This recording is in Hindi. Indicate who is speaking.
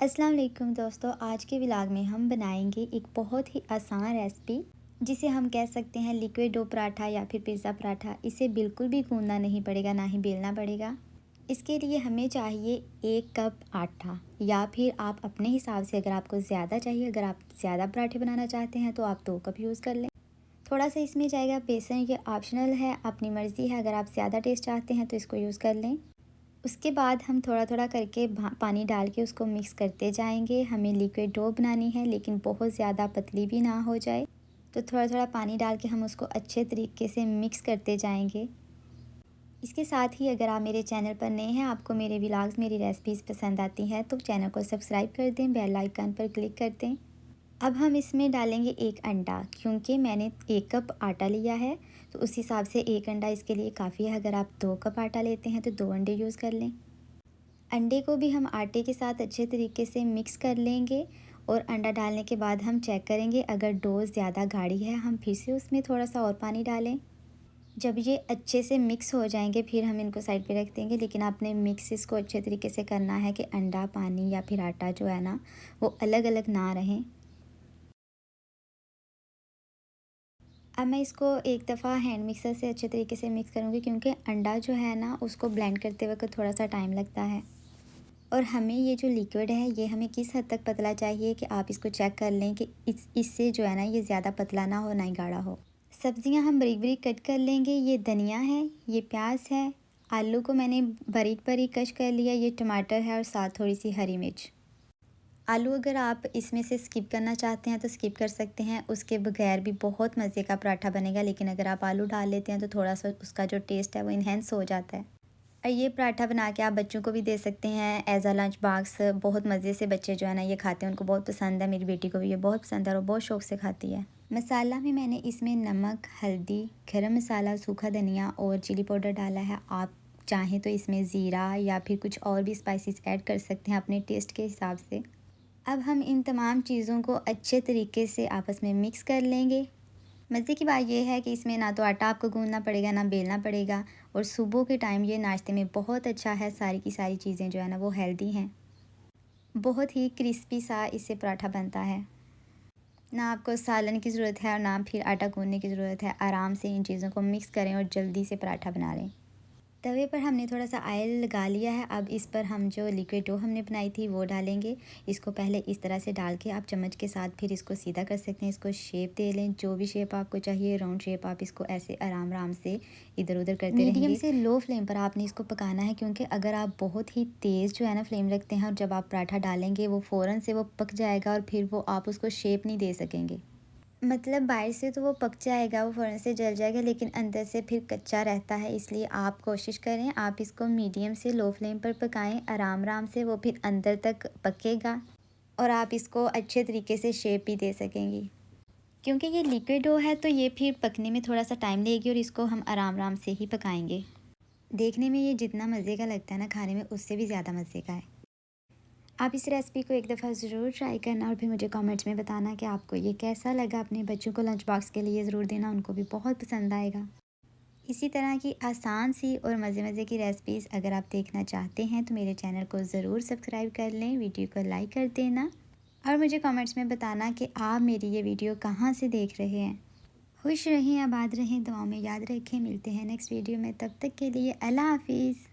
Speaker 1: अस्सलाम वालेकुम दोस्तों, आज के व्लॉग में हम बनाएंगे एक बहुत ही आसान रेसिपी जिसे हम कह सकते हैं लिक्विड डो पराठा या फिर पिज़्ज़ा पराठा। इसे बिल्कुल भी गूंदना नहीं पड़ेगा, ना ही बेलना पड़ेगा। इसके लिए हमें चाहिए 1 कप आटा, या फिर आप अपने हिसाब से अगर आपको ज़्यादा चाहिए, अगर आप ज़्यादा पराठे बनाना चाहते हैं तो आप 2 कप यूज़ कर लें। थोड़ा सा इसमें जाएगा बेसन, ये ऑप्शनल है, अपनी मर्ज़ी है। अगर आप ज़्यादा टेस्ट चाहते हैं तो इसको यूज़ कर लें। उसके बाद हम थोड़ा थोड़ा करके पानी डाल के उसको मिक्स करते जाएंगे। हमें लिक्विड डो बनानी है, लेकिन बहुत ज़्यादा पतली भी ना हो जाए, तो थोड़ा थोड़ा पानी डाल के हम उसको अच्छे तरीके से मिक्स करते जाएंगे। इसके साथ ही अगर आप मेरे चैनल पर नए हैं, आपको मेरे व्लॉग्स, मेरी रेसिपीज़ पसंद आती हैं, तो चैनल को सब्सक्राइब कर दें, बेल आइकन पर क्लिक कर दें। अब हम इसमें डालेंगे 1 अंडा, क्योंकि मैंने 1 कप आटा लिया है तो उस हिसाब से 1 अंडा इसके लिए काफ़ी है। अगर आप 2 कप आटा लेते हैं तो 2 अंडे यूज़ कर लें। अंडे को भी हम आटे के साथ अच्छे तरीके से मिक्स कर लेंगे, और अंडा डालने के बाद हम चेक करेंगे। अगर डो ज़्यादा गाढ़ी है, हम फिर से उसमें थोड़ा सा और पानी डालें। जब ये अच्छे से मिक्स हो जाएंगे फिर हम इनको साइड पे रख देंगे। लेकिन आपने मिक्स इसको अच्छे तरीके से करना है कि अंडा, पानी या फिर आटा जो है ना, वो अलग अलग ना रहें। अब मैं इसको एक दफ़ा हैंड मिक्सर से अच्छे तरीके से मिक्स करूँगी, क्योंकि अंडा जो है ना, उसको ब्लेंड करते वक्त थोड़ा सा टाइम लगता है। और हमें ये जो लिक्विड है, ये हमें किस हद तक पतला चाहिए कि आप इसको चेक कर लें कि इससे जो है ना, ये ज़्यादा पतला ना हो, ना ही गाढ़ा हो। सब्जियां हम बारीक बारीक कट कर लेंगे। ये धनिया है, ये प्याज है, आलू को मैंने बारीक बारीक कट कर लिया, ये टमाटर है और साथ थोड़ी सी हरी मिर्च। आलू अगर आप इसमें से स्किप करना चाहते हैं तो स्किप कर सकते हैं, उसके बगैर भी बहुत मज़े का पराठा बनेगा। लेकिन अगर आप आलू डाल लेते हैं तो थोड़ा सा उसका जो टेस्ट है वो इन्हेंस हो जाता है। और ये पराठा बना के आप बच्चों को भी दे सकते हैं एज अ लंच बॉक्स। बहुत मज़े से बच्चे जो है ना ये खाते हैं, उनको बहुत पसंद है। मेरी बेटी को भी ये बहुत पसंद है और बहुत शौक़ से खाती है। मसाला में मैंने इसमें नमक, हल्दी, गरम मसाला, सूखा धनिया और चिली पाउडर डाला है। आप चाहें तो इसमें ज़ीरा या फिर कुछ और भी स्पाइसेस ऐड कर सकते हैं अपने टेस्ट के हिसाब से। अब हम इन तमाम चीज़ों को अच्छे तरीके से आपस में मिक्स कर लेंगे। मज़े की बात यह है कि इसमें ना तो आटा आपको गूंदना पड़ेगा, ना बेलना पड़ेगा, और सुबह के टाइम ये नाश्ते में बहुत अच्छा है। सारी की सारी चीज़ें जो है ना वो हेल्दी हैं। बहुत ही क्रिस्पी सा इससे पराठा बनता है। ना आपको सालन की ज़रूरत है और ना फिर आटा गूंदने की ज़रूरत है। आराम से इन चीज़ों को मिक्स करें और जल्दी से पराठा बना लें। तवे पर हमने थोड़ा सा ऑयल लगा लिया है। अब इस पर हम जो लिक्विड डो हमने बनाई थी वो डालेंगे। इसको पहले इस तरह से डाल के आप चम्मच के साथ फिर इसको सीधा कर सकते हैं। इसको शेप दे लें, जो भी शेप आपको चाहिए, राउंड शेप। आप इसको ऐसे आराम आराम से इधर उधर करते रहेंगे। मीडियम से लो फ्लेम पर आपने इसको पकाना है, क्योंकि अगर आप बहुत ही तेज़ जो है ना फ्लेम रखते हैं और जब आप पराठा डालेंगे वो फ़ौरन से वो पक जाएगा, और फिर वो आप उसको शेप नहीं दे सकेंगे। मतलब बाहर से तो वो पक जाएगा, वो फ़ौरन से जल जाएगा, लेकिन अंदर से फिर कच्चा रहता है। इसलिए आप कोशिश करें, आप इसको मीडियम से लो फ्लेम पर पकाएं आराम आराम से। वो फिर अंदर तक पकेगा और आप इसको अच्छे तरीके से शेप भी दे सकेंगी। क्योंकि ये लिक्विड डो है तो ये फिर पकने में थोड़ा सा टाइम लेगी, और इसको हम आराम आराम से ही पकाएंगे। देखने में ये जितना मज़े का लगता है ना, खाने में उससे भी ज़्यादा मज़े का है। आप इस रेसिपी को एक दफ़ा ज़रूर ट्राई करना और फिर मुझे कमेंट्स में बताना कि आपको ये कैसा लगा। अपने बच्चों को लंच बॉक्स के लिए ज़रूर देना, उनको भी बहुत पसंद आएगा। इसी तरह की आसान सी और मज़े मज़े की रेसिपीज़ अगर आप देखना चाहते हैं तो मेरे चैनल को ज़रूर सब्सक्राइब कर लें, वीडियो को लाइक कर देना, और मुझे कमेंट्स में बताना कि आप मेरी ये वीडियो कहाँ से देख रहे हैं। खुश रहें, आबाद रहें, दुआओं में याद रखें। मिलते हैं नेक्स्ट वीडियो में, तब तक के लिए अल्लाह हाफिज़।